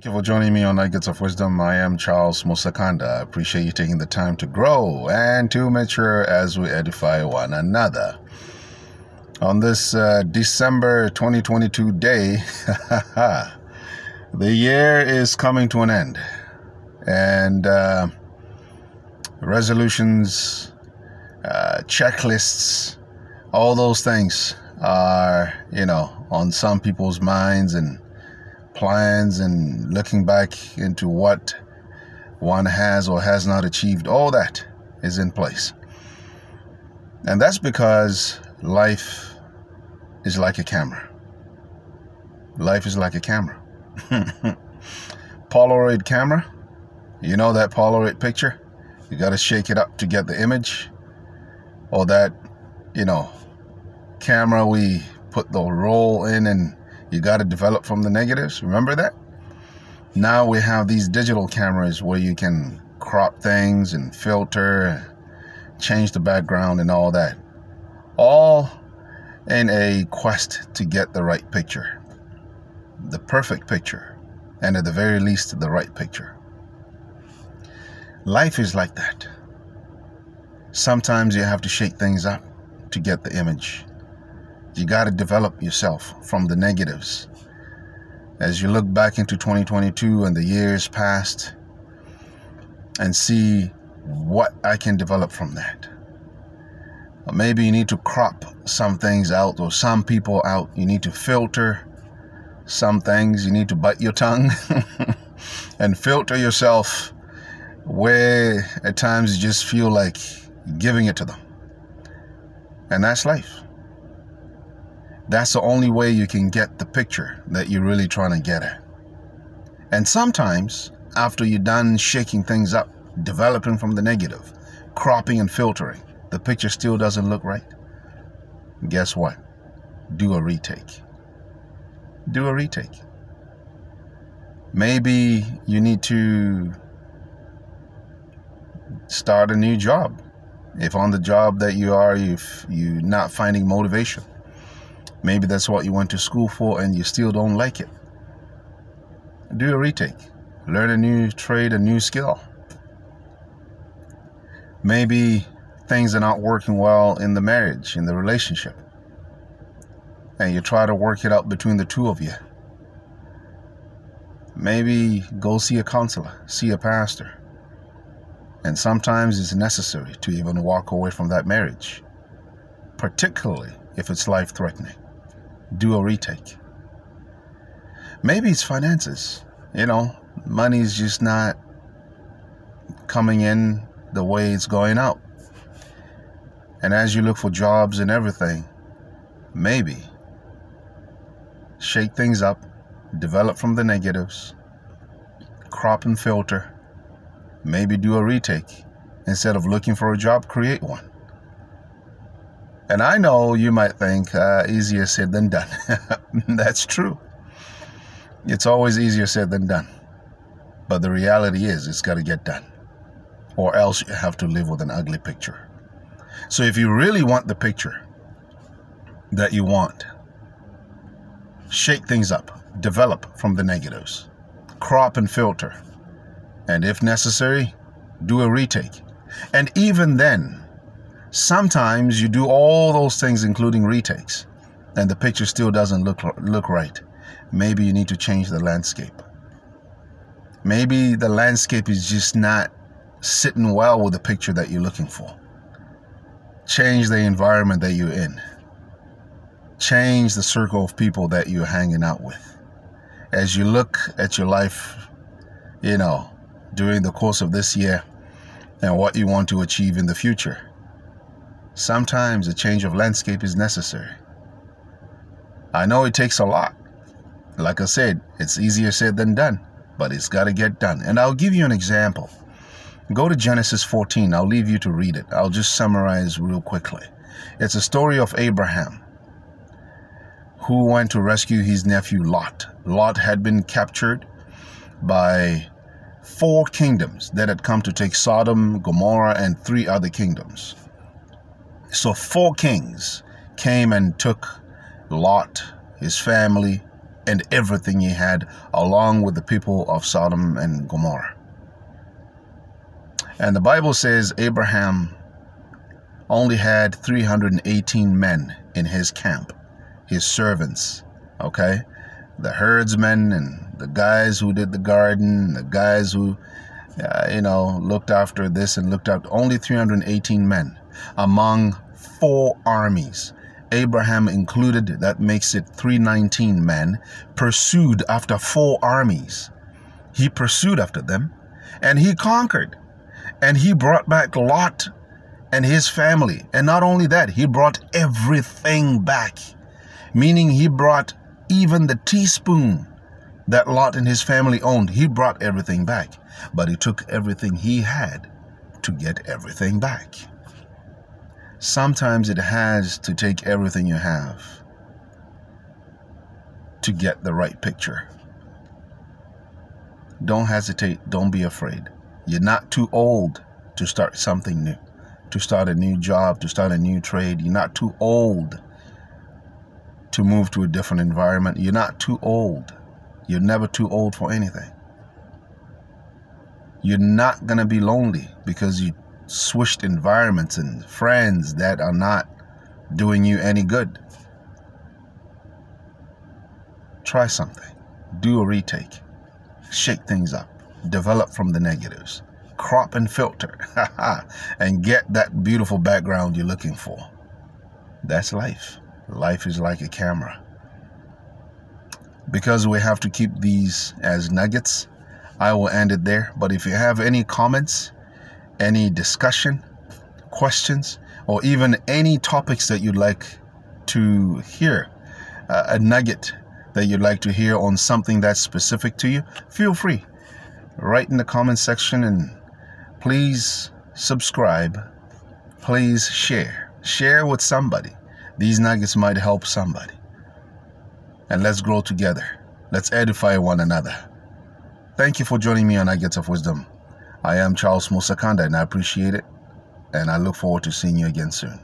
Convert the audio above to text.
Thank you for joining me on Nuggets of Wisdom. I am Charles Musakanda. I appreciate you taking the time to grow and to mature as we edify one another. On this December 2022 day, the year is coming to an end. And resolutions, checklists, all those things are, on some people's minds and plans, and looking back into what one has or has not achieved. All that is in place. And that's because life is like a camera. Life is like a camera. Polaroid camera. You know that Polaroid picture? You got to shake it up to get the image. Or that, camera we put the roll in and you got to develop from the negatives. Remember that? Now we have these digital cameras where you can crop things and filter, change the background and all that. All in a quest to get the right picture. The perfect picture. And at the very least, the right picture. Life is like that. Sometimes you have to shake things up to get the image. You got to develop yourself from the negatives. As you look back into 2022 and the years past and see what I can develop from that. Or maybe you need to crop some things out or some people out. You need to filter some things. You need to bite your tongue and filter yourself where at times you just feel like giving it to them. And that's life. That's the only way you can get the picture that you're really trying to get at. And sometimes, after you're done shaking things up, developing from the negative, cropping and filtering, the picture still doesn't look right. Guess what? Do a retake. Do a retake. Maybe you need to start a new job. If on the job that you are, you're not finding motivation. Maybe that's what you went to school for and you still don't like it. Do a retake. Learn a new trade, a new skill. Maybe things are not working well in the marriage, in the relationship. And you try to work it out between the two of you. Maybe go see a counselor, see a pastor. And sometimes it's necessary to even walk away from that marriage, particularly if it's life-threatening. Do a retake. Maybe it's finances. Money's just not coming in the way it's going out. And as you look for jobs and everything, maybe shake things up, develop from the negatives, crop and filter, maybe do a retake. Instead of looking for a job, create one. And I know you might think easier said than done. That's true. It's always easier said than done. But the reality is it's got to get done. Or else you have to live with an ugly picture. So if you really want the picture that you want, shake things up. Develop from the negatives. Crop and filter. And if necessary, do a retake. And even then, sometimes you do all those things, including retakes, and the picture still doesn't look right. Maybe you need to change the landscape. Maybe the landscape is just not sitting well with the picture that you're looking for. Change the environment that you're in. Change the circle of people that you're hanging out with. As you look at your life, during the course of this year and what you want to achieve in the future, sometimes a change of landscape is necessary. I know it takes a lot. Like I said, it's easier said than done, but it's got to get done. And I'll give you an example. Go to Genesis 14. I'll leave you to read it. I'll just summarize real quickly. It's a story of Abraham, who went to rescue his nephew Lot. Lot had been captured by 4 kingdoms that had come to take Sodom, Gomorrah, and 3 other kingdoms. So 4 kings came and took Lot, his family, and everything he had, along with the people of Sodom and Gomorrah. And the Bible says Abraham only had 318 men in his camp, his servants, okay? The herdsmen and the guys who did the garden, the guys who, looked after this and looked after, only 318 men among 4 armies. Abraham included, that makes it 319 men, pursued after 4 armies. He pursued after them, and he conquered. And he brought back Lot and his family. And not only that, he brought everything back. Meaning he brought even the teaspoon that Lot and his family owned. He brought everything back. But he took everything he had to get everything back. Sometimes it has to take everything you have to get the right picture. Don't hesitate. Don't be afraid. You're not too old to start something new, to start a new job, to start a new trade. You're not too old to move to a different environment. You're not too old. You're never too old for anything. You're not going to be lonely because you switched environments and friends that are not doing you any good. Try something. Do a retake. Shake things up. Develop from the negatives. Crop and filter. And get that beautiful background you're looking for. That's life. Life is like a camera. Because we have to keep these as nuggets, I will end it there. But if you have any comments, any discussion, questions, or even any topics that you'd like to hear, a nugget that you'd like to hear on something that's specific to you, feel free. Write in the comment section, and please subscribe. Please share. Share with somebody. These nuggets might help somebody. And let's grow together. Let's edify one another. Thank you for joining me on Nuggets of Wisdom. I am Charles Musakanda, and I appreciate it. And I look forward to seeing you again soon.